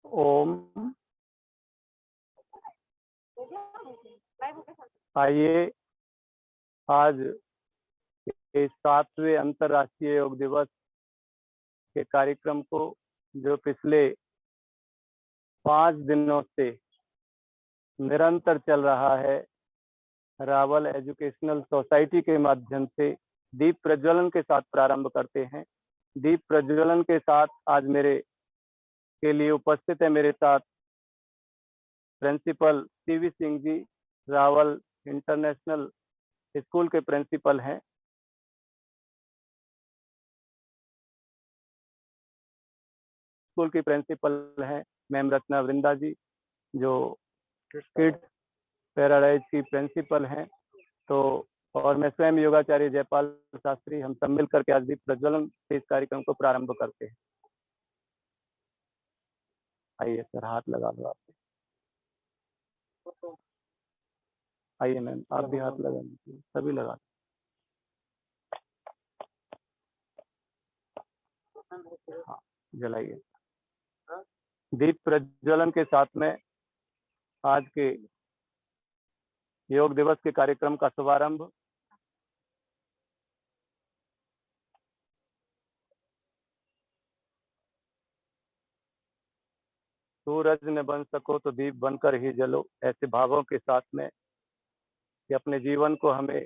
ओम। आइए आज इस 7वें अंतर्राष्ट्रीय योग दिवस के कार्यक्रम को, जो पिछले 5 दिनों से निरंतर चल रहा है, रावल एजुकेशनल सोसाइटी के माध्यम से दीप प्रज्वलन के साथ प्रारंभ करते हैं। दीप प्रज्वलन के साथ आज मेरे के लिए उपस्थित है मेरे साथ principal CV Singh ji, Rawal international school के प्रिंसिपल हैं। स्कूल की प्रिंसिपल हैं मैम रत्ना वृंदा जी, जो किड्स पैराडाइज की प्रिंसिपल हैं। तो और मैं स्वयं योगाचार्य जयपाल शास्त्री, हम सब मिलकर के आज दीप प्रज्वलन से इस कार्यक्रम को प्रारंभ करते हैं। आइए सर, हाथ लगा लो आप। आइए मैम, आप भी हाथ लगा लीजिए, सभी लगा। हाँ, जलाइए। दीप प्रज्वलन के साथ में आज के योग दिवस के कार्यक्रम का शुभारंभ सूरज न बन सको तो दीप बनकर ही जलो, ऐसे भावों के साथ में कि अपने जीवन को हमें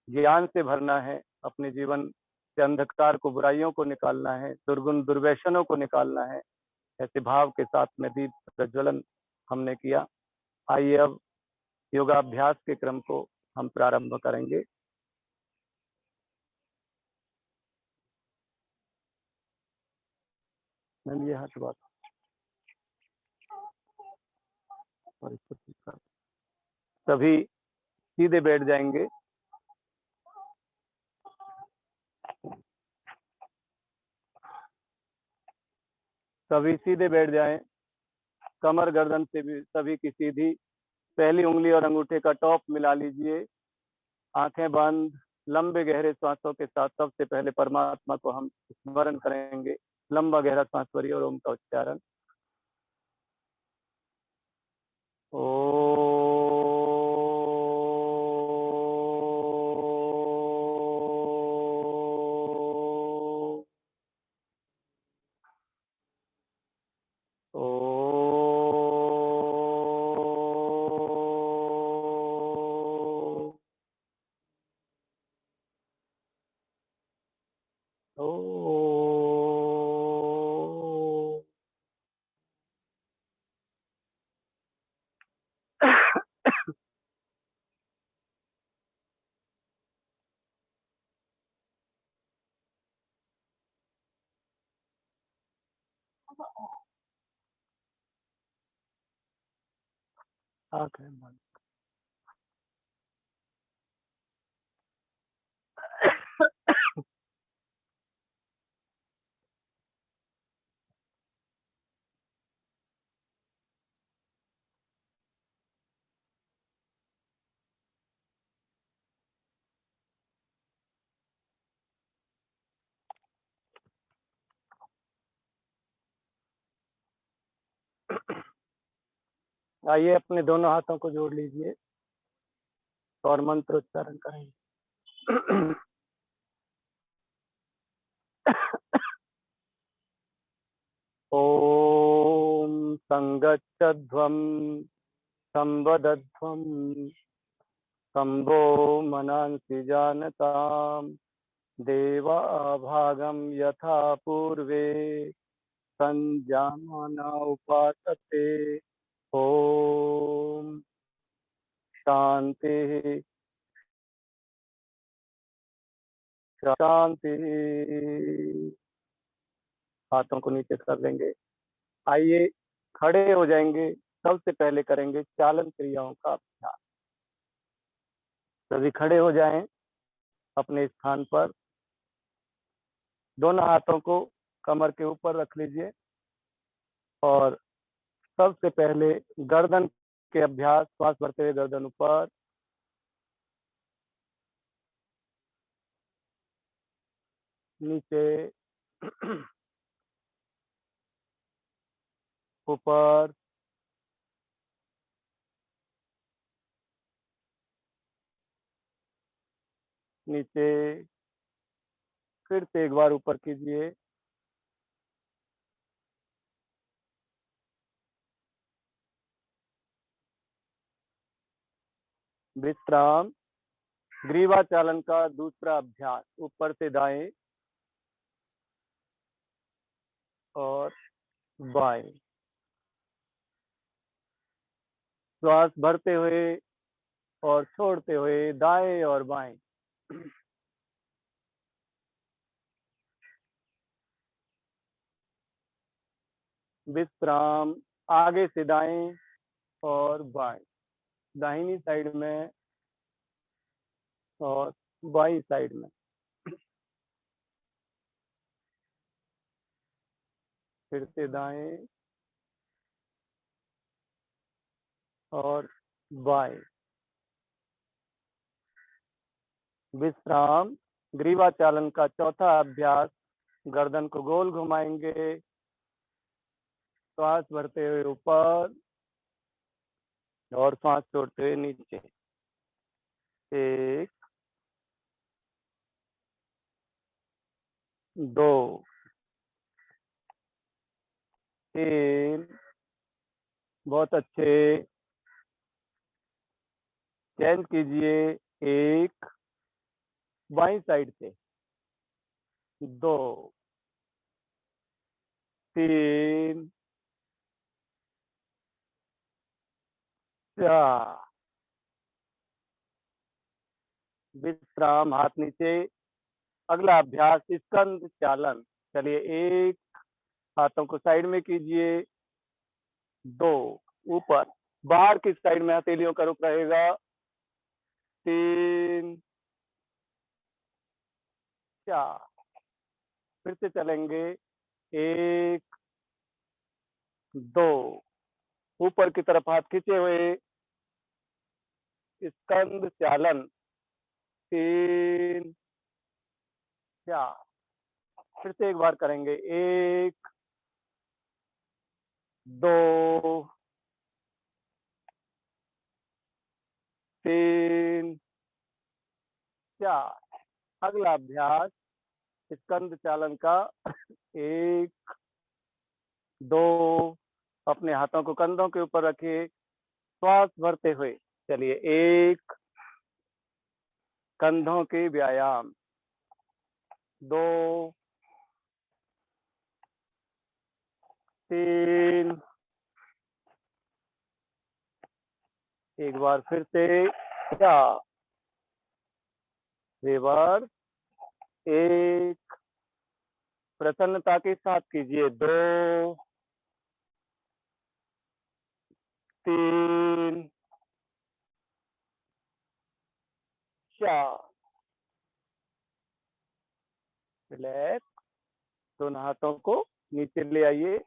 ज्ञान से भरना है, अपने जीवन से अंधकार को, बुराइयों को निकालना है, दुर्गुण दुर्व्यसनों को निकालना है। ऐसे भाव के साथ में दीप प्रज्वलन हमने किया। आइए अब योगाभ्यास के क्रम को हम प्रारंभ करेंगे। मैम ये हाथ बात और इसको सभी सीधे बैठ जाएंगे। सभी सीधे बैठ जाएं। कमर गर्दन से भी सभी की सीधी। पहली उंगली और अंगूठे का टॉप मिला लीजिए। आंखें बंद। लंबे गहरे सांसों के साथ सबसे पहले परमात्मा को हम स्मरण करेंगे। लंबा गहरा सांस भरिए और ओम का उच्चारण। ओ आंखें बंद। आइए अपने दोनों हाथों को जोड़ लीजिए और मंत्र उच्चारण करेंगे। ओम संगच्छध्वं संवदध्वं शंभो मनांसि जानताम् देवा भागं यथा पूर्वे संजामाना उपासते। ओम शांति शांति। हाथों को नीचे कर लेंगे। आइए खड़े हो जाएंगे। सबसे पहले करेंगे चालन क्रियाओं का अभ्यास। सभी खड़े हो जाएं अपने स्थान पर। दोनों हाथों को कमर के ऊपर रख लीजिए और सबसे पहले गर्दन के अभ्यास। श्वास भरते हुए गर्दन ऊपर, नीचे, ऊपर, नीचे, फिर से एक बार ऊपर कीजिए, विश्राम। ग्रीवा चालन का दूसरा अभ्यास, ऊपर से दाएं और बाएं। श्वास भरते हुए और छोड़ते हुए दाएं और बाएं। विश्राम। आगे से दाएं और बाएं, दाहिनी साइड में और बाईं साइड में। फिर से दाएं और बाएं। विश्राम। ग्रीवा चालन का चौथा अभ्यास, गर्दन को गोल घुमाएंगे, श्वास भरते हुए ऊपर और सांस छोड़ते हुए नीचे। 1, 2, 3, बहुत अच्छे। चेंज कीजिए। 1, बाईं साइड से। 2, 3, 4। विश्राम, हाथ नीचे। अगला अभ्यास स्कंद चालन। चलिए, 1, हाथों को साइड में कीजिए। 2, ऊपर, बाहर की साइड में हथेलियों का रुख रहेगा। 3, 4। फिर से चलेंगे। 1, 2, ऊपर की तरफ हाथ खींचे हुए स्कंद चालन। 3, 4। फिर से एक बार करेंगे। 1, 2, 3, 4। अगला अभ्यास स्कंद चालन का 1, 2, अपने हाथों को कंधों के ऊपर रखिए, श्वास भरते हुए। चलिए, 1, कंधों के व्यायाम। 2, 3, एक बार फिर से। 4, रिवर्स। 1, प्रसन्नता के साथ कीजिए। 2, 3, 4। रिलैक्स। दोनों हाथों को नीचे ले आइए।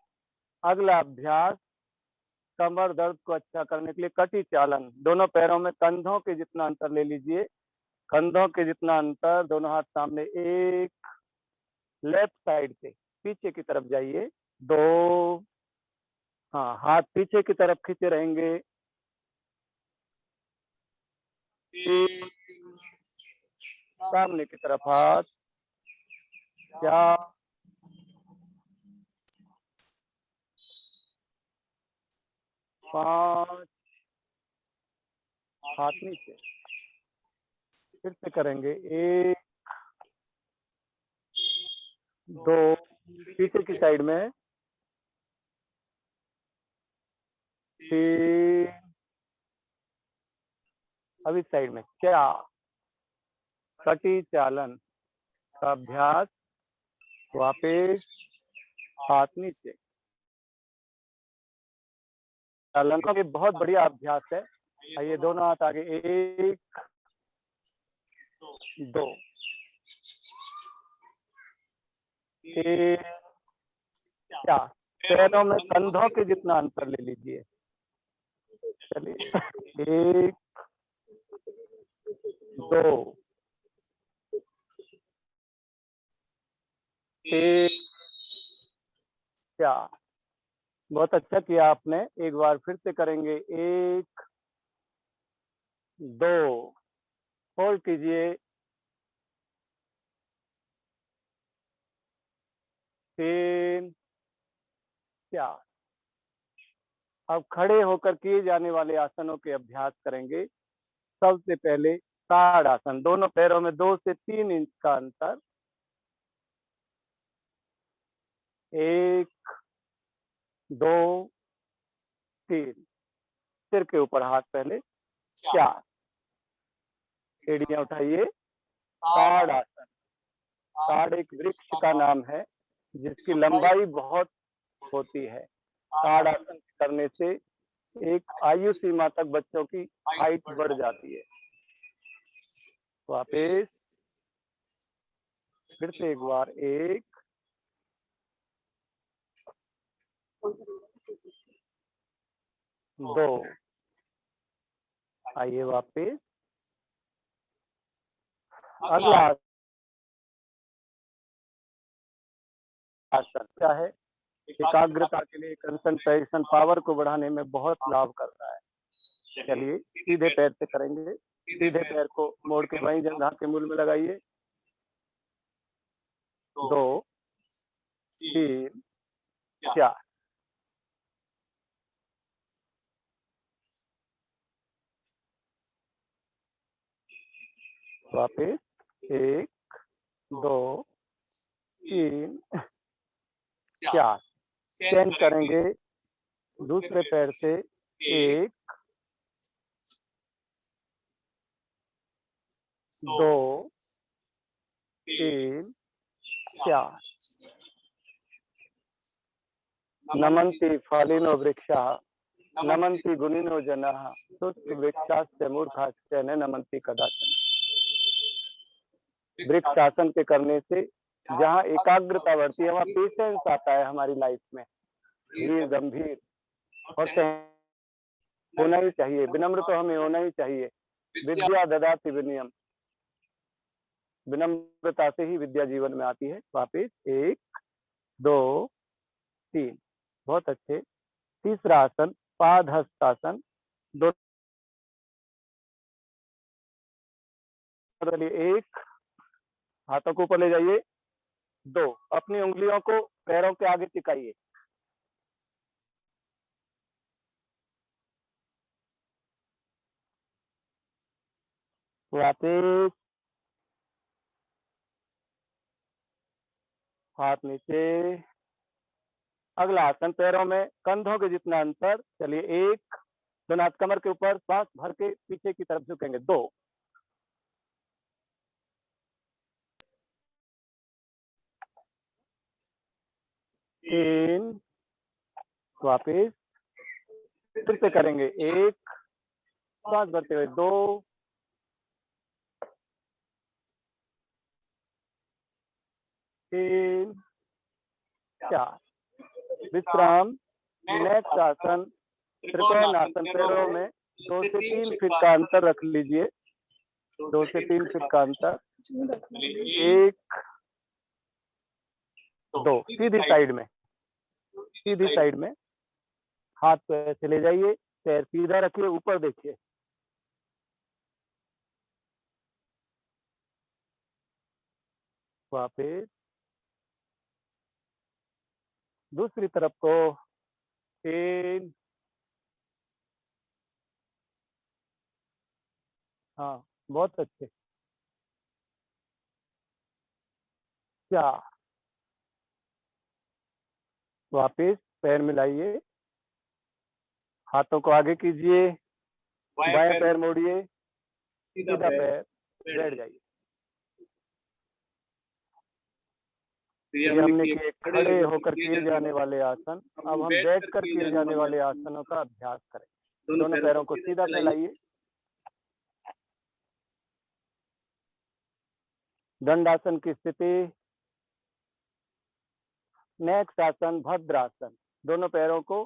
अगला अभ्यास कमर दर्द को अच्छा करने के लिए कटी चालन। दोनों पैरों में कंधों के जितना अंतर ले लीजिए, कंधों के जितना अंतर। दोनों हाथ सामने। 1, लेफ्ट साइड से पीछे की तरफ जाइए। 2, हाँ, हाथ पीछे की तरफ खींचे रहेंगे। 3, सामने की तरफ हाथ। 4, 5, हाथ नीचे। फिर से करेंगे। 1, 2, पीछे की साइड में। 3, अभी साइड में। 4। कटी चालन का अभ्यास। वापिस हाथ नीचे। चालन का भी बहुत बढ़िया अभ्यास है। आइए, दोनों हाथ आगे। 1, 2, 3, 4। पैरों में कंधों के जितना अंतर ले लीजिए। चलिए, 1, 2, 3, 4। बहुत अच्छा किया आपने। एक बार फिर से करेंगे। 1 2 होल्ड कीजिए। 3 4। अब खड़े होकर किए जाने वाले आसनों के अभ्यास करेंगे। सबसे पहले ताड़ासन, दोनों पैरों में 2 से 3 इंच का अंतर। 1 2 3। सिर के ऊपर हाथ पहले। 4। एड़ियां उठाइए। ताड़ासन। ताड़ एक वृक्ष का नाम है जिसकी लंबाई बहुत होती है। ताड़ासन करने से एक आयु सीमा तक बच्चों की हाइट बढ़ जाती है। वापस फिर से एक बार। 1 2। आइए वापस। अगला आसन क्या है? एकाग्रता के लिए, कंसंट्रेशन पावर को बढ़ाने में बहुत लाभ करता है। चलिए सीधे पैर से करेंगे। सीधे पैर को मोड़ के वहीं जंघा के मूल में लगाइए। 2 3 4। वापिस 1 2 3 4। चेंज करेंगे दूसरे पैर से। 1 2 3 4। नमन्ति फालिनो वृक्षः नमन्ति गुणिनो जनाः शुष्कवृक्षाश्च मूर्खाश्च न नमन्ति कदाचन। वृक्ष आसन के करने से जहाँ एकाग्रता बढ़ती है वहाँ पेशेंस आता है हमारी लाइफ में। धीर गंभीर और होना ही चाहिए। विनम्र तो हमें होना ही चाहिए। विद्या ददाति विनयम। विनम्रता से ही विद्या जीवन में आती है। वापिस 1 2 3। बहुत अच्छे। तीसरा आसन पादहस्तासन। दोनों 1 हाथों को ऊपर ले जाइए। 2 अपनी उंगलियों को पैरों के आगे टिकाइए। वापिस हाथ नीचे। अगला आसन पैरों में कंधों के जितना अंतर। चलिए 1 दोनों हाथ कमर के ऊपर, सांस भर के पीछे की तरफ झुकेंगे। 2 3। वापिस फिर से करेंगे। 1 सांस भरते हुए। 2 3 4। विश्राम। नेक्स्ट आसन त्रिकोण आसन। पैरों में 2 से 3 फीट का अंतर रख लीजिए। 2 से 3 फीट का अंतर। 1 2 सीधी साइड में। सीधी साइड में हाथ को ऐसे ले जाइए। पैर सीधा रखिए, ऊपर देखिए। वापिस दूसरी तरफ को। 3। हाँ बहुत अच्छे। 4। वापिस पैर मिलाइए। हाथों को आगे कीजिए। बाएं पैर मोड़िए। सीधा पैर बैठ जाइए। ये हमने किए खड़े होकर किए जाने वाले आसन। अब हम बैठकर किए जाने वाले आसनों का अभ्यास करें। दोनों पैरों को सीधा फैलाइए। दंडासन की स्थिति। नेक्स्ट आसन भद्रासन। दोनों पैरों को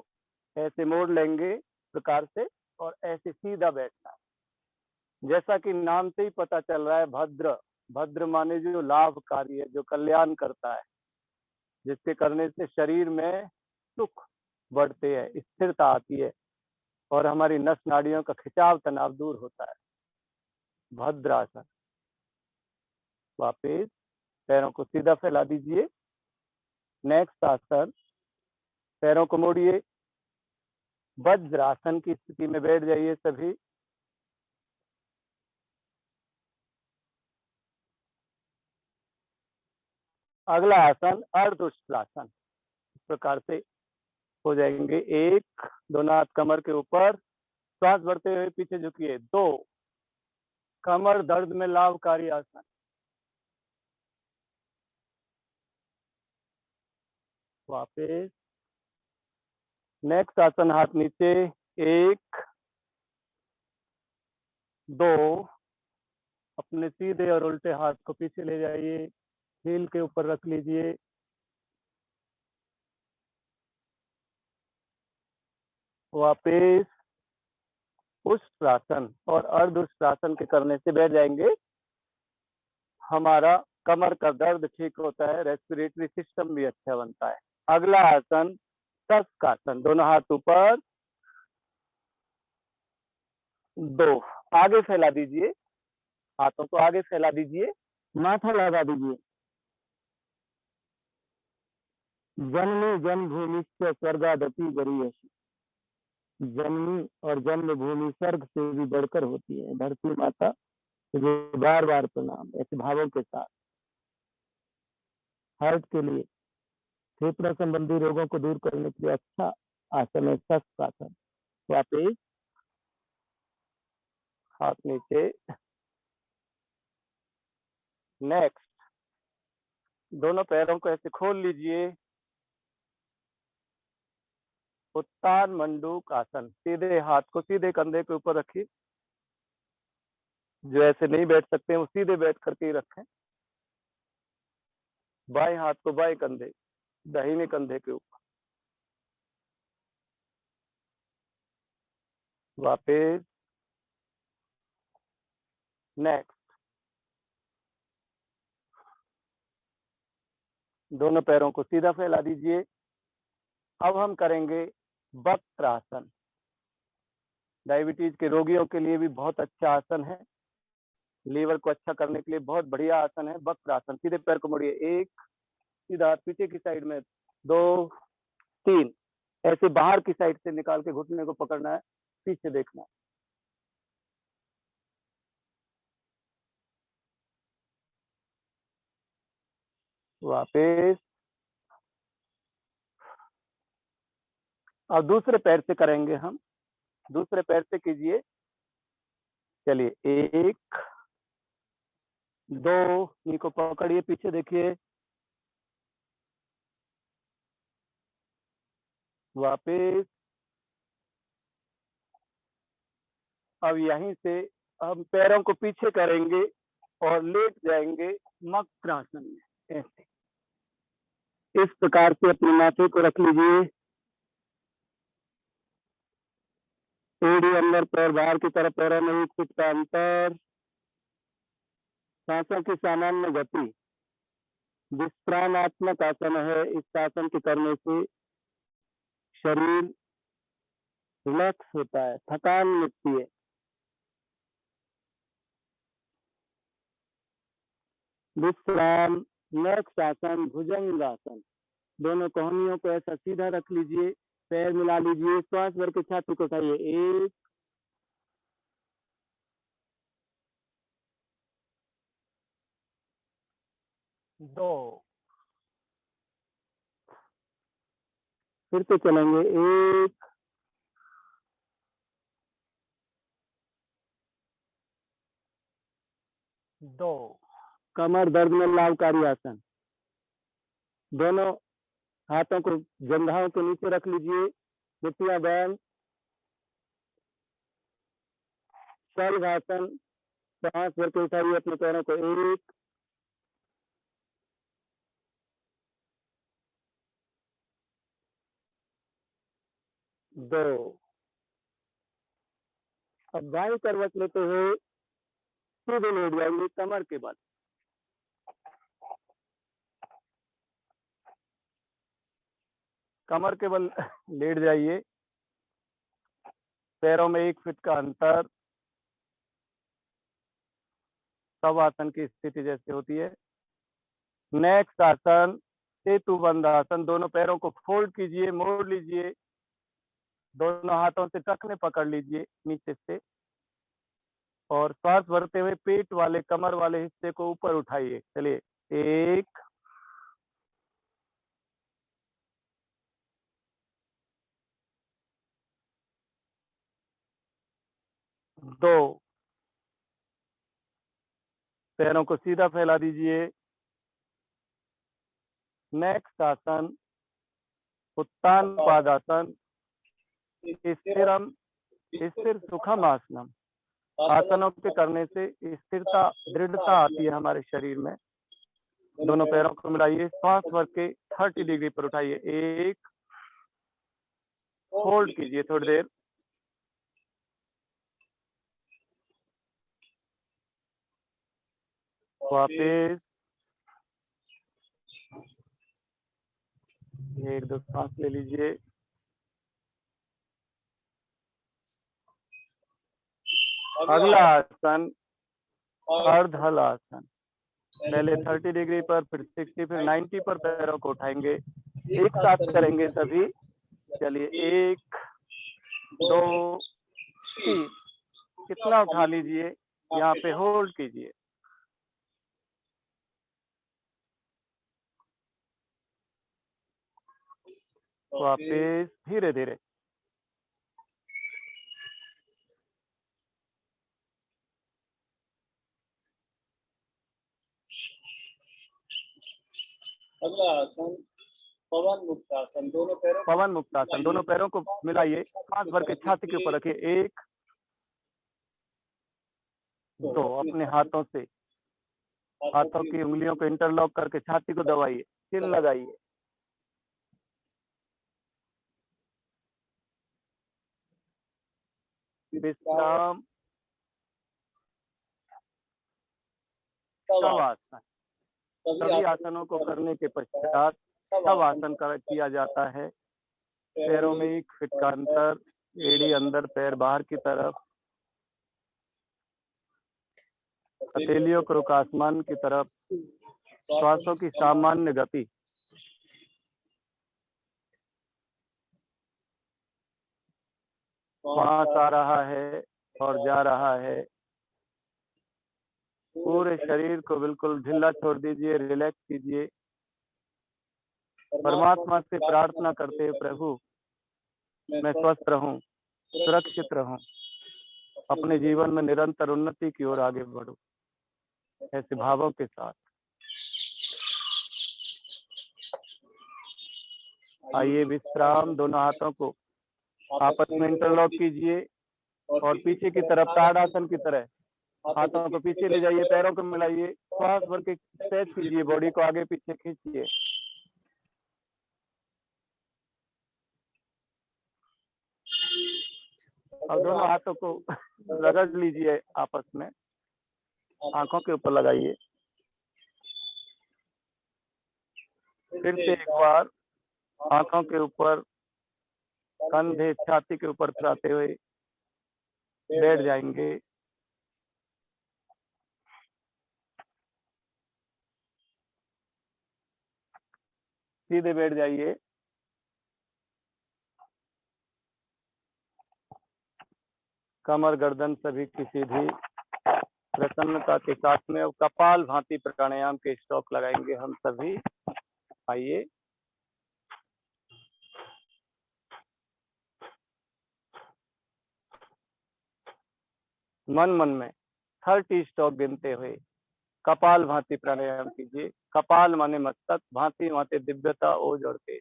ऐसे मोड़ लेंगे प्रकार से और ऐसे सीधा बैठना। जैसा कि नाम से ही पता चल रहा है, भद्र। भद्र माने जो लाभकारी है, जो कल्याण करता है, जिसके करने से शरीर में सुख बढ़ते हैं, स्थिरता आती है और हमारी नस नाड़ियों का खिंचाव तनाव दूर होता है। भद्रासन। वापिस पैरों को सीधा फैला दीजिए। नेक्स्ट आसन, पैरों को मोड़िए, वज्रासन की स्थिति में बैठ जाइए सभी। अगला आसन अर्धउष्ट्रासन। इस प्रकार से हो जाएंगे। 1, दोनों हाथ कमर के ऊपर, श्वास भरते हुए पीछे झुकिए। 2, कमर दर्द में लाभकारी आसन। वापस नेक्स्ट आसन, हाथ नीचे। 1, 2, अपने सीधे और उल्टे हाथ को पीछे ले जाइए, हील के ऊपर रख लीजिए। वापिस उष्ट्रासन और अर्धउष्ट्रासन के करने से बैठ जाएंगे। हमारा कमर का दर्द ठीक होता है, रेस्पिरेटरी सिस्टम भी अच्छा बनता है। अगला आसन शशकासन। दोनों हाथ ऊपर, 2, आगे फैला दीजिए, हाथों को आगे फैला दीजिए, माथा लगा दीजिए। जननी जन्मभूमि से स्वर्गादपि गरीयसी। जननी और जन्मभूमि स्वर्ग से भी बढ़कर होती है। धरती माता जो बार बार प्रणाम। ऐसे भावों के साथ हार्ट के लिए, फेफड़ा संबंधी रोगों को दूर करने के लिए अच्छा आसन है शशकासन। वापिस हाथ नीचे। नेक्स्ट, दोनों पैरों को ऐसे खोल लीजिए। उत्तान मंडूक आसन। सीधे हाथ को सीधे कंधे के ऊपर रखिए। जो ऐसे नहीं बैठ सकते हैं वो सीधे बैठ करके ही रखें। बाएं हाथ को बाएं कंधे, दाहिने कंधे के ऊपर। वापिस नेक्स्ट, दोनों पैरों को सीधा फैला दीजिए। अब हम करेंगे वक्रासन। डायबिटीज के रोगियों के लिए भी बहुत अच्छा आसन है, लीवर को अच्छा करने के लिए बहुत बढ़िया आसन है वक्रासन। सीधे पैर को मोड़िए। 1, सीधा हाथ पीछे की साइड में। 2, 3, ऐसे बाहर की साइड से निकाल के घुटने को पकड़ना है, पीछे देखना है। वापिस अब दूसरे पैर से करेंगे हम। दूसरे पैर से कीजिए। चलिए, 1, 2, नी को पकड़िए, पीछे देखिए। वापिस अब यहीं से हम पैरों को पीछे करेंगे और लेट जाएंगे मकरासन में। ऐसे इस प्रकार से अपने माथे को रख लीजिए। एड़ी अंदर, पैर बाहर की तरफ, पैरों में 1 फीट का अंतर। सांसों की सामान्य गति। विश्रामात्मक आसन है। इस आसन के करने से शरीर रिलैक्स होता है, थकान मिटती है। विश्राम। नेक्स्ट आसन भुजंगासन। दोनों कोहनियों को ऐसा सीधा रख लीजिए, पैर मिला लीजिए, श्वास भर के छाती को उठाइए। 1, 2, फिर से चलेंगे। 1, 2। कमर दर्द में लाभकारी आसन। दोनों हाथों को जंघाओं के नीचे रख लीजिए, मुट्ठियां बंद। शलभासन। सांस भर के उठाइए अपने पैरों को। 1, 2। अब दाई करवट लेते हुए सीधे लेट जाएंगे कमर के बल। कमर के बल लेट जाइए, पैरों में 1 फीट का अंतर, सब आसन की स्थिति जैसे होती है। नेक्स्ट आसन सेतु बंद आसन, दोनों पैरों को फोल्ड कीजिए, मोड़ लीजिए, दोनों हाथों से टखने पकड़ लीजिए नीचे से, और श्वास भरते हुए पेट वाले कमर वाले हिस्से को ऊपर उठाइए। चलिए, 1 2, पैरों को सीधा फैला दीजिए। नेक्स्ट आसन उत्तान पादासन, स्थिर सुखम आसनम। आसनों के करने से स्थिरता, दृढ़ता आती है हमारे शरीर में। दोनों पैरों को मिलाइए, श्वास भर के 30 डिग्री पर उठाइए। 1, होल्ड कीजिए थोड़ी देर, वापस 1-2 सांस ले लीजिए। अगला आसन अर्ध हल आसन, पहले 30 डिग्री पर, फिर 60, फिर 90 पर पैरों को उठाएंगे। एक साथ करेंगे सभी। चलिए, 1 2 3, कितना उठा लीजिए, यहाँ पे होल्ड कीजिए। वापस धीरे धीरे, अगला आसन पवन मुक्तासन, दोनों पैरों को मिलाइए, सांस भर के छाती के ऊपर रखिए। 1 2, अपने हाथों से, हाथों की उंगलियों को इंटरलॉक करके छाती को दबाइए, चिन लगाइए। विश्राम, शवासन। सभी आसनों को करने के पश्चात शवासन किया जाता है। पैरों में 1 फीट का अंतर, एड़ी अंदर, पैर बाहर की तरफ, हथेलियों को रुख आसमान की तरफ, श्वासों की सामान्य गति। श्वास आ रहा है और जा रहा है। पूरे शरीर को बिल्कुल ढीला छोड़ दीजिए, रिलैक्स कीजिए। परमात्मा से प्रार्थना करते हुए, प्रभु मैं स्वस्थ रहूं, सुरक्षित रहूं, अपने जीवन में निरंतर उन्नति की ओर आगे बढ़ूं, ऐसे भावों के साथ आइए विश्राम। दोनों हाथों को आपस में इंटरलॉक कीजिए और पीछे की तरफ ताड़ासन की तरह हाथों को पीछे ले जाइए, पैरों को मिलाइए, श्वास भर के स्ट्रेच कीजिए, बॉडी को आगे पीछे खींचिए। और दोनों हाथों को रगड़ लीजिए आपस में, आंखों के ऊपर लगाइए। फिर से एक बार आंखों के ऊपर, कंधे छाती के ऊपर फिराते हुए बैठ जाएंगे। सीधे बैठ जाइए। कमर गर्दन सभी की सीधी, प्रसन्नता के साथ में कपाल भांति प्राणायाम के स्ट्रोक लगाएंगे हम सभी। आइए, मन मन में 30 स्ट्रोक गिनते हुए कपाल भांति प्राणायाम कीजिए। कपाल माने मस्तक, भांति माने दिव्यता, ओज और तेज।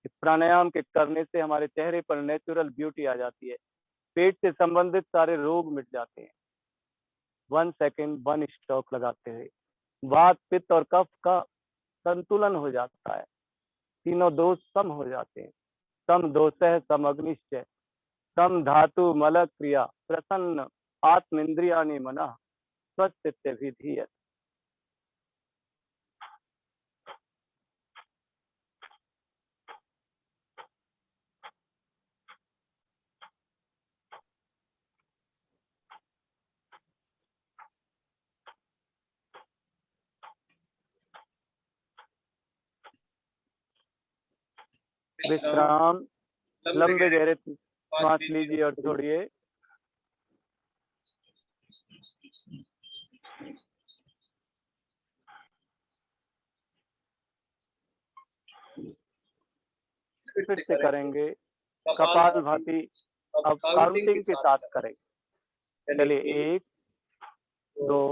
इस प्राणायाम के करने से हमारे चेहरे पर नेचुरल ब्यूटी आ जाती है, पेट से संबंधित सारे रोग मिट जाते हैं। 1 सेकेंड 1 स्ट्रोक लगाते हुए वात, पित्त और कफ का संतुलन हो जाता है, तीनों दोष सम हो जाते हैं। सम दोषः सम अग्निश्च, सम धातु मल क्रिया, प्रसन्न आत्म इंद्रियाणि मनः स्वस्थित्यभिधीयते। विश्राम। लंबे गहरे सांस लीजिए और छोड़िए। फिर से करेंगे कपालभाति। अब काउंटिंग के साथ करें। चलिए 1 2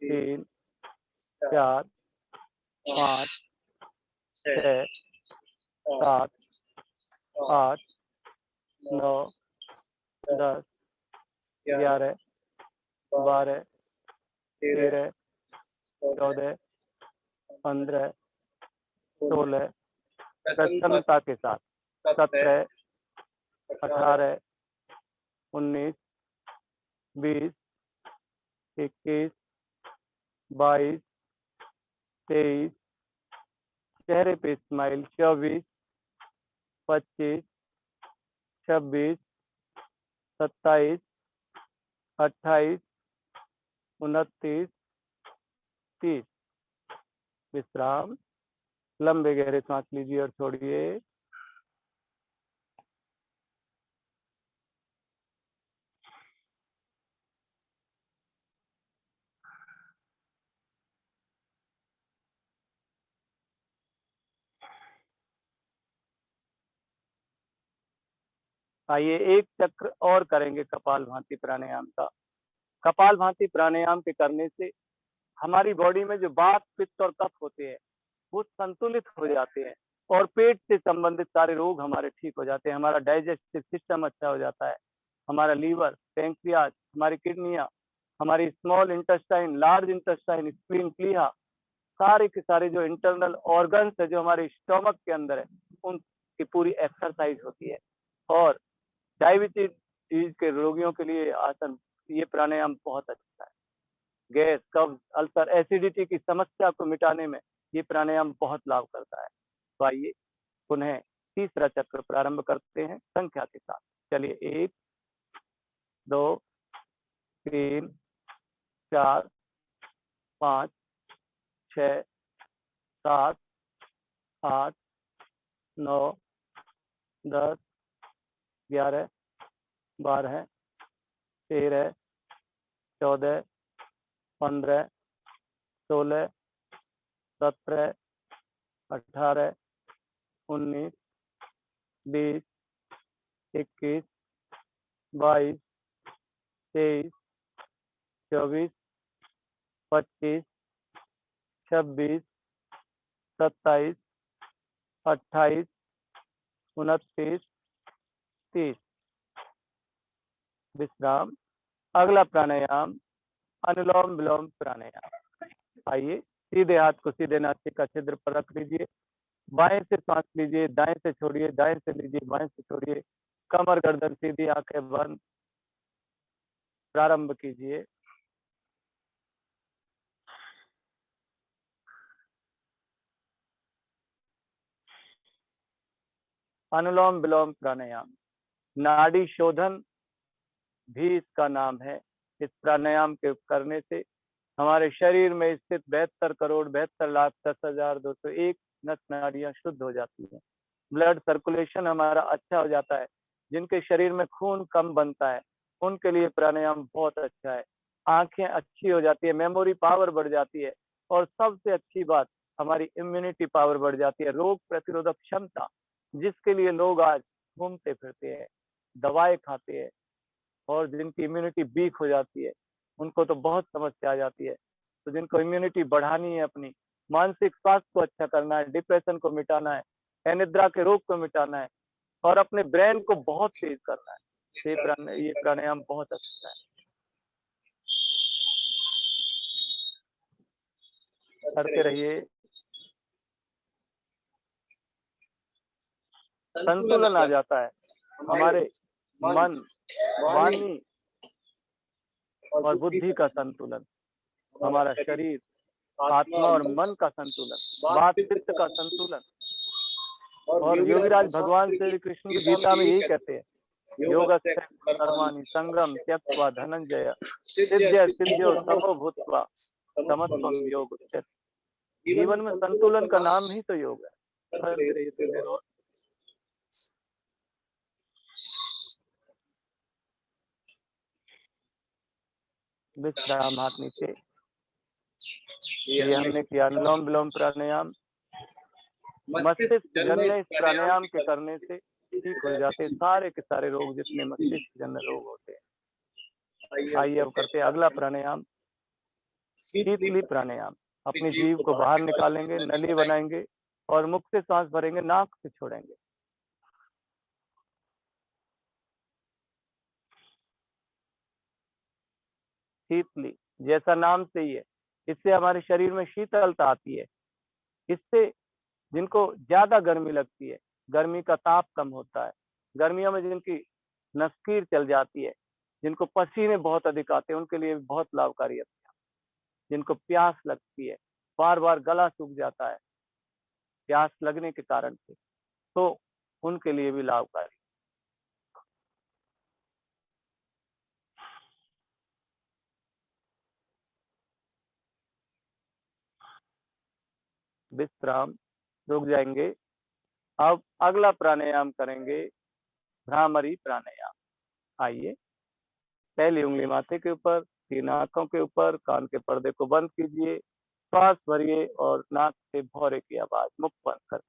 3 4 5 6 7 8 9 10 11 12 13 14 15 16 प्रसन्नता के साथ 17 18 19 20 21 22 23 चेहरे पे स्माइल 24 25 26 27 28 29 30। विश्राम। लंबे गहरे सांस लीजिए और छोड़िए। आइए एक चक्र और करेंगे कपालभाति प्राणायाम का। कपालभाति प्राणायाम के करने से हमारी बॉडी में जो वात, पित्त और कफ होते हैं वो संतुलित हो जाते हैं और पेट से संबंधित सारे रोग हमारे ठीक हो जाते हैं। हमारा डाइजेस्टिव सिस्टम अच्छा हो जाता है। हमारा लीवर, पैंक्रियाज, हमारी किडनियां, हमारी small intestine, large intestine, spleen, प्लीहा, सारे के सारे जो इंटरनल ऑर्गन्स है जो हमारे स्टोमक के अंदर है उनकी पूरी एक्सरसाइज होती है। और डायबिटीज के रोगियों के लिए आसन, ये प्राणायाम बहुत अच्छा है। गैस, कब्ज, अल्सर, एसिडिटी की समस्या को मिटाने में ये प्राणायाम बहुत लाभ करता है। तो आइए पुनः तीसरा चक्र प्रारंभ करते हैं संख्या के साथ। चलिए 1 2 3 4 5 6 7 8 9 10 11 12 13 14 15 16 17 18 19 20 21 22 23 24 25 26 27 28 29 30। विश्राम। अगला प्राणायाम अनुलोम विलोम प्राणायाम। आइए सीधे हाथ को सीधे नासिका का छिद्र पर रख लीजिए। बाएं से सांस लीजिए, दाएं से छोड़िए, दाएं से लीजिए, बाएं से छोड़िए। कमर गर्दन सीधी, आंखें बंद। प्रारंभ कीजिए। अनुलोम विलोम प्राणायाम नाड़ी शोधन भी इसका नाम है। इस प्राणायाम के करने से हमारे शरीर में स्थित 72 करोड़ 72 लाख 10,201 नस नाड़ियां शुद्ध हो जाती हैं। ब्लड सर्कुलेशन हमारा अच्छा हो जाता है। जिनके शरीर में खून कम बनता है उनके लिए प्राणायाम बहुत अच्छा है। आंखें अच्छी हो जाती है, मेमोरी पावर बढ़ जाती है और सबसे अच्छी बात हमारी इम्यूनिटी पावर बढ़ जाती है। रोग प्रतिरोधक क्षमता, जिसके लिए लोग आज घूमते फिरते हैं, दवाएं खाते हैं और जिनकी इम्यूनिटी वीक हो जाती है उनको तो बहुत समस्या आ जाती है। तो जिनको इम्यूनिटी बढ़ानी है, अपनी मानसिक स्वास्थ्य को अच्छा करना है, डिप्रेशन को मिटाना है, अनिद्रा के रोग को मिटाना है और अपने ब्रेन को बहुत तेज करना है, ये प्राणायाम बहुत अच्छा है। करते रहिए। संतुलन आ जाता है हमारे मन, वाणी और बुद्धि का संतुलन, हमारा शरीर, आत्मा और मन का संतुलन, वात पित्त का संतुलन। और योगीराज भगवान श्री कृष्ण की गीता में यही कहते हैं, योगस्य कर्माणि संग्रम त्यक्त्वा धनंजय सिद्ध्य सिद्ध्यो तमो भूत्वा समत्वम योग उच्यते। जीवन में संतुलन का नाम ही तो योग है। विश्राम, हाथ नीचे। ये हमने किया अनुलोम विलोम प्राणायाम। मस्तिष्क जन्य इस प्राणायाम के करने से ठीक हो जाते सारे के सारे रोग, जितने मस्तिष्क जन्य रोग होते हैं। आइए अब करते हैं अगला प्राणायाम, शीतली प्राणायाम। अपनी जीभ को बाहर निकालेंगे, नली बनाएंगे और मुख से सांस भरेंगे, नाक से छोड़ेंगे। शीतली जैसा नाम से ही है, इससे हमारे शरीर में शीतलता आती है। इससे जिनको ज्यादा गर्मी लगती है, गर्मी का ताप कम होता है, गर्मियों में जिनकी नसकीर चल जाती है, जिनको पसीने बहुत अधिक आते हैं, उनके लिए बहुत लाभकारी है। जिनको प्यास लगती है, बार बार गला सूख जाता है प्यास लगने के कारण से, तो उनके लिए भी लाभकारी। विश्राम, रुक जाएंगे। अब अगला प्राणायाम करेंगे, भ्रामरी प्राणायाम। आइए, पहली उंगली माथे के ऊपर, 3 आंखों के ऊपर, कान के पर्दे को बंद कीजिए, श्वास भरिए और नाक से भौरे की आवाज, मुख बंद कर।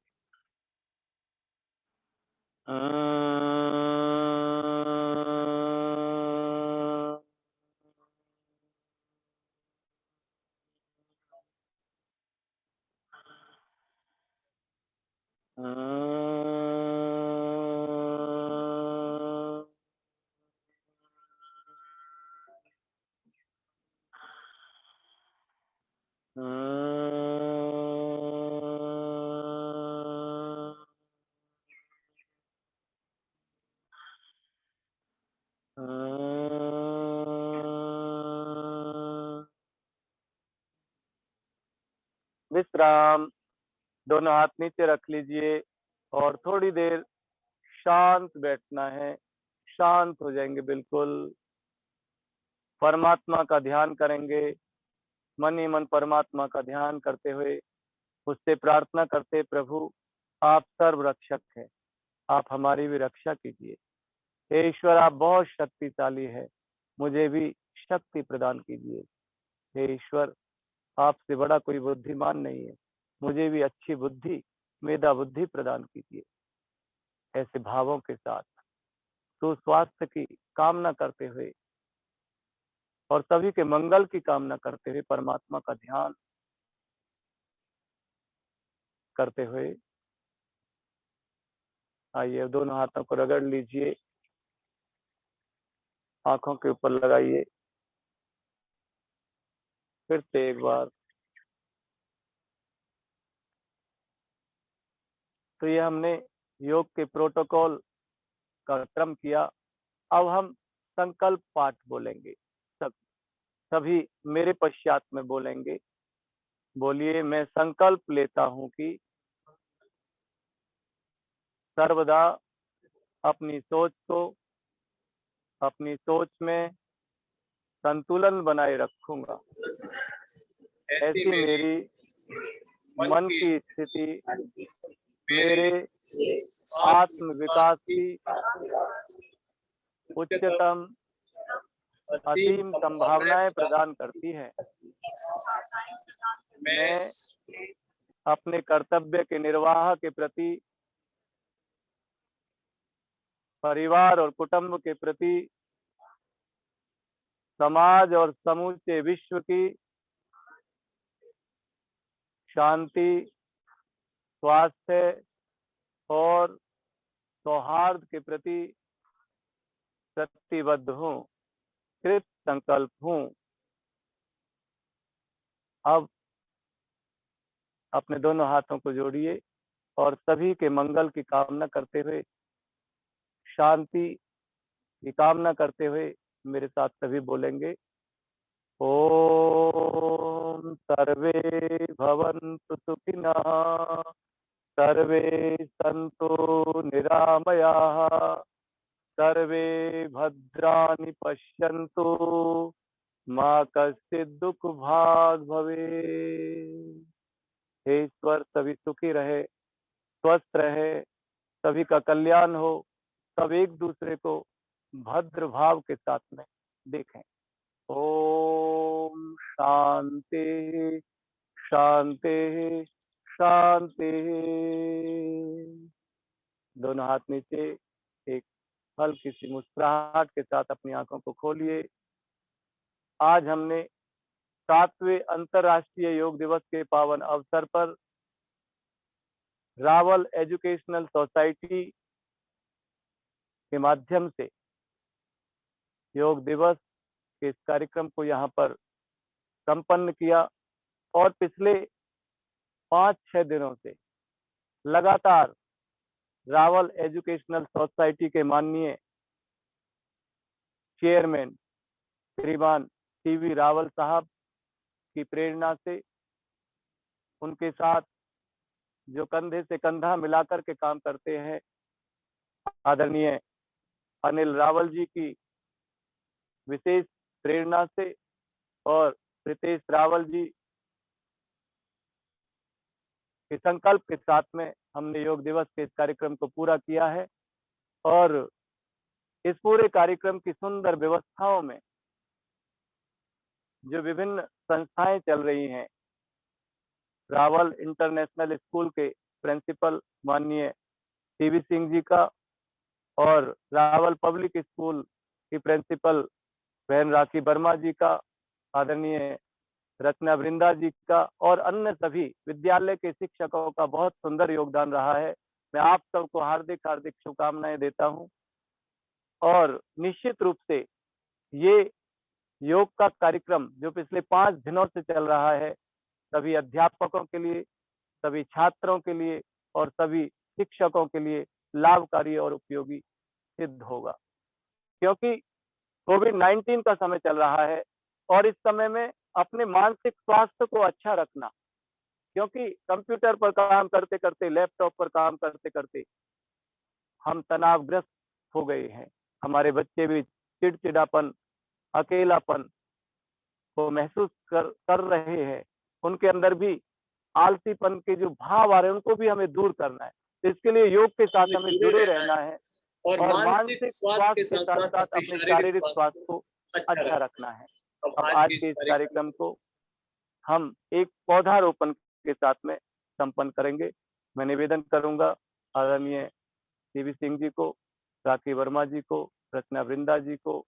विश्राम, दोनों हाथ नीचे रख लीजिए और थोड़ी देर शांत बैठना है। शांत हो जाएंगे बिल्कुल, परमात्मा का ध्यान करेंगे। मन ही मन परमात्मा का ध्यान करते हुए उससे प्रार्थना करते, प्रभु आप सर्व रक्षक हैं, आप हमारी भी रक्षा कीजिए। हे ईश्वर, आप बहुत शक्तिशाली है, मुझे भी शक्ति प्रदान कीजिए। हे ईश्वर, आपसे बड़ा कोई बुद्धिमान नहीं है, मुझे भी अच्छी बुद्धि, मेधा बुद्धि प्रदान कीजिए। ऐसे भावों के साथ सुस्वास्थ्य की कामना करते हुए और सभी के मंगल की कामना करते हुए, परमात्मा का ध्यान करते हुए, आइए दोनों हाथों को रगड़ लीजिए, आंखों के ऊपर लगाइए। फिर से एक बार। तो ये हमने योग के प्रोटोकॉल का क्रम किया। अब हम संकल्प पाठ बोलेंगे, सभी मेरे पश्चात में बोलेंगे। बोलिए, मैं संकल्प लेता हूं कि सर्वदा अपनी सोच में संतुलन बनाए रखूंगा। ऐसी मेरी मन की स्थिति मेरे आत्म विकास की उच्चतम असीम संभावनाएं प्रदान करती है। मैं अपने कर्तव्य के निर्वाह के प्रति, परिवार और कुटुंब के प्रति, समाज और समूचे विश्व की शांति, स्वास्थ्य और सौहार्द के प्रति प्रतिबद्ध हूँ, कृत संकल्प हूँ। अब अपने दोनों हाथों को जोड़िए और सभी के मंगल की कामना करते हुए, शांति की कामना करते हुए मेरे साथ सभी बोलेंगे, ओम सर्वे भवन्तु सुखिनः, सर्वे सन्तु निरामयाः, सर्वे भद्राणि पश्यन्तु, माँ कश्चित् दुख भाग भवेत्। हे ईश्वर, सभी सुखी रहे, स्वस्थ रहे, सभी का कल्याण हो, सब एक दूसरे को भद्र भाव के साथ में देखें। ओम शांति शांति शांति। दोनों हाथ नीचे, एक हल्की सी मुस्कुराहट के साथ अपनी आंखों को खोलिए। आज हमने 7वें अंतर्राष्ट्रीय योग दिवस के पावन अवसर पर रावल एजुकेशनल सोसाइटी के माध्यम से योग दिवस के इस कार्यक्रम को यहाँ पर संपन्न किया और पिछले 5-6 दिनों से लगातार रावल एजुकेशनल सोसाइटी के माननीय चेयरमैन श्रीमान टीवी रावल साहब की प्रेरणा से, उनके साथ जो कंधे से कंधा मिलाकर के काम करते हैं, आदरणीय अनिल रावल जी की विशेष प्रेरणा से और प्रीतेश रावल जी के संकल्प के साथ में हमने योग दिवस के इस कार्यक्रम को पूरा किया है। और इस पूरे कार्यक्रम की सुंदर व्यवस्थाओं में जो विभिन्न संस्थाएं चल रही हैं, रावल इंटरनेशनल स्कूल के प्रिंसिपल माननीय टीवी सिंह जी का और रावल पब्लिक स्कूल की प्रिंसिपल बहन राखी वर्मा जी का, आदरणीय रचना वृंदा जी का और अन्य सभी विद्यालय के शिक्षकों का बहुत सुंदर योगदान रहा है। मैं आप सबको हार्दिक हार्दिक शुभकामनाएं देता हूं। और निश्चित रूप से ये योग का कार्यक्रम जो पिछले 5 दिनों से चल रहा है, सभी अध्यापकों के लिए, सभी छात्रों के लिए और सभी शिक्षकों के लिए लाभकारी और उपयोगी सिद्ध होगा, क्योंकि कोविड-19 का समय चल रहा है और इस समय में अपने मानसिक स्वास्थ्य को अच्छा रखना, क्योंकि कंप्यूटर पर काम करते करते, लैपटॉप पर काम करते करते हम तनावग्रस्त हो गए हैं। हमारे बच्चे भी चिड़चिड़ापन, अकेलापन को महसूस कर रहे हैं। उनके अंदर भी आलसीपन के जो भाव आ रहे हैं, उनको भी हमें दूर करना है। तो इसके लिए योग के साथ हमें जुड़े रहना है और मानसिक स्वास्थ्य के साथ साथ अपने शारीरिक स्वास्थ्य को अच्छा रखना है। अब आज के इस कार्यक्रम को हम एक पौधारोपण के साथ में संपन्न करेंगे। मैं निवेदन करूंगा आदरणीय टीवी सिंह जी को, राखी वर्मा जी को, रचना वृंदा जी को,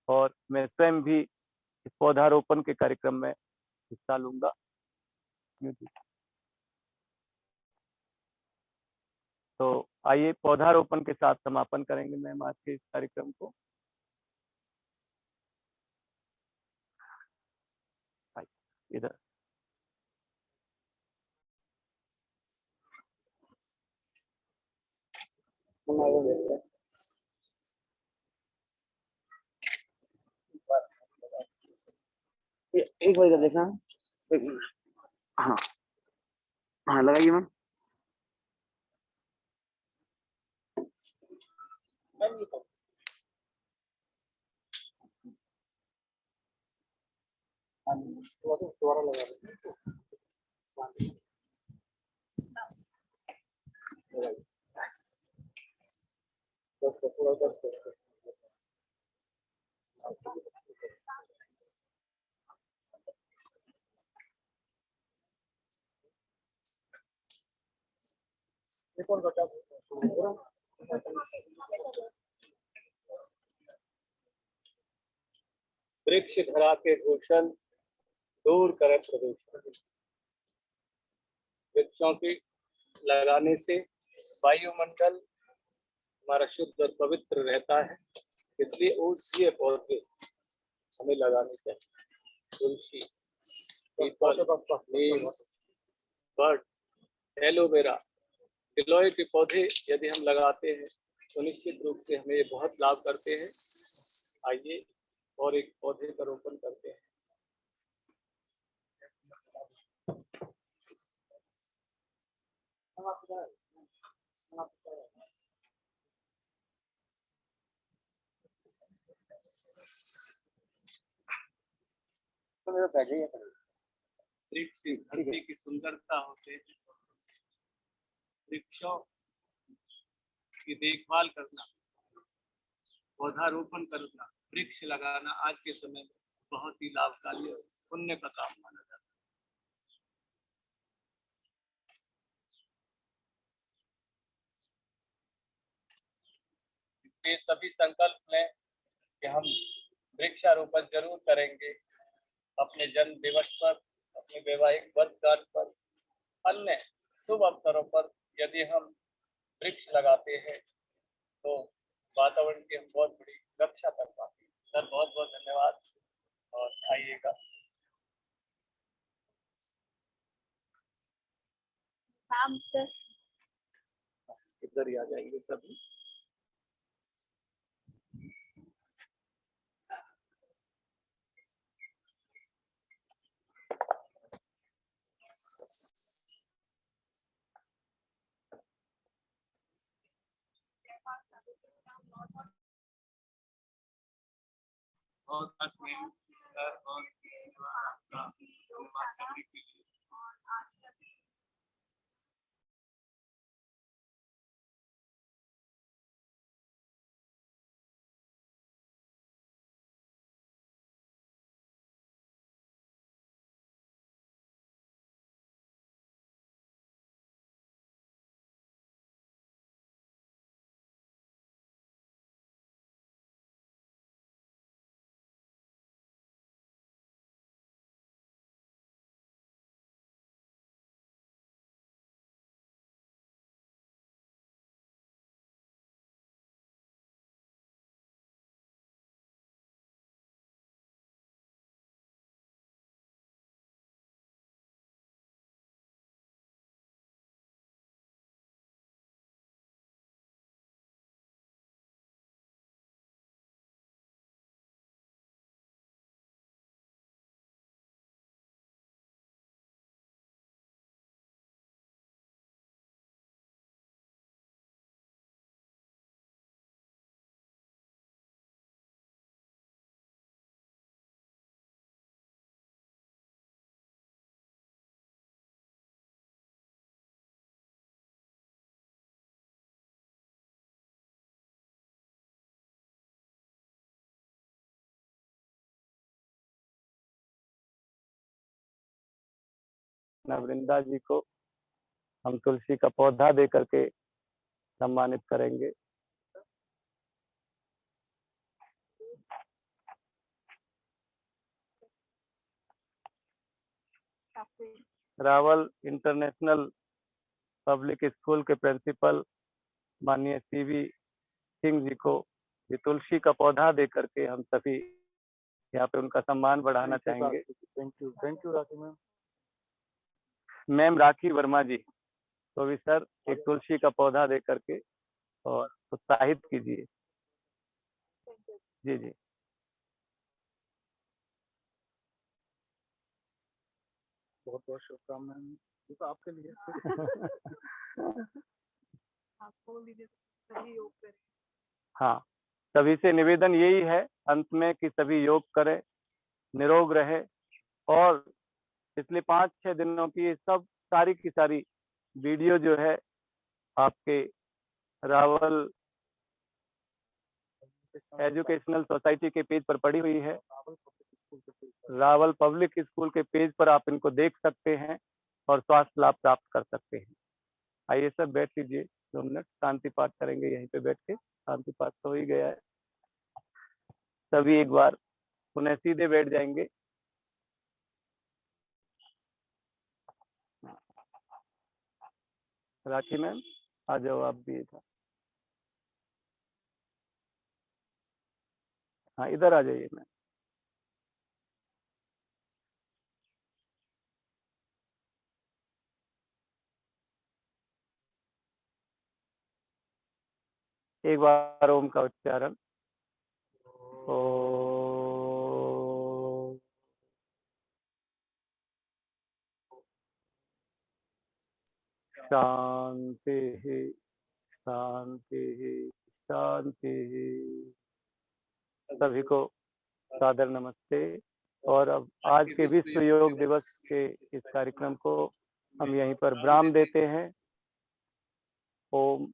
और मैं स्वयं भी इस पौधारोपण के कार्यक्रम में हिस्सा लूंगा। तो आइए पौधारोपण के साथ समापन करेंगे मैम आज के इस कार्यक्रम को। इधर एक बार इधर देखना। हाँ हाँ, लगाइए मैम। दोबारा लगा वृक्ष धरा के भूषण, दूर करे प्रदूषण। वृक्षों के लगाने से वायुमंडल हमारा शुद्ध और पवित्र रहता है, इसलिए औषधीय पौधे हमें लगाने चाहिए। तुलसी, पीपल, नीम, बड़, एलोवेरा, गिलोय के पौधे यदि हम लगाते हैं तो निश्चित रूप से हमें ये बहुत लाभ करते हैं। आइए और एक पौधे का रोपण करते हैं। वृक्ष धरती की सुंदरता होते हैं। वृक्षों की देखभाल करना, पौधारोपण करना, वृक्ष लगाना आज के समय में बहुत ही लाभकारी है पुण्य का काम माना जाता है। ये सभी संकल्प लें कि हम वृक्षारोपण जरूर करेंगे अपने जन्म दिवस पर, अपने वैवाहिक वर्षगांठ पर, अन्य शुभ अवसरों पर। यदि हम वृक्ष लगाते हैं तो वातावरण की हम बहुत बड़ी रक्षा कर पाते हैं। सर बहुत बहुत धन्यवाद और आइएगा। इधर ही आ जाएंगे सभी। और सर और आपका धन्यवाद करने के लिए। वृंदा जी को हम तुलसी का पौधा दे करके सम्मानित करेंगे। रावल इंटरनेशनल पब्लिक स्कूल के प्रिंसिपल माननीय सीवी सिंह जी को ये तुलसी का पौधा दे करके हम सभी यहाँ पे उनका सम्मान बढ़ाना चाहेंगे। Thank you Rakhi ma'am. Ma'am Rakhi Verma ji तो भी सर एक तुलसी का पौधा दे करके और उत्साहित कीजिए। जी जी बहुत बहुत शुभकामनाएं। ये तो आपके लिए आपको सभी योग करें। हाँ, सभी से निवेदन यही है अंत में कि सभी योग करें, निरोग रहे और पिछले 5-6 दिनों की सब सारी की सारी वीडियो जो है आपके रावल एजुकेशनल सोसाइटी के पेज पर पड़ी हुई है। रावल पब्लिक स्कूल के पेज पर आप इनको देख सकते हैं और स्वास्थ्य लाभ प्राप्त कर सकते हैं। आइए सब बैठ लीजिए, 2 मिनट शांति पाठ करेंगे यहीं पे बैठ के। शांति पाठ तो हो ही गया है। सभी एक बार पुनः सीधे बैठ जाएंगे। राखी मैम आ जाओ आप भी इधर। हाँ इधर आ जाइए मैम। एक बार ओम का उच्चारण। शांति शांति शांति। सभी को सादर नमस्ते। और अब आज के विश्व योग दिवस के इस कार्यक्रम को हम यहीं पर विराम देते हैं। ओम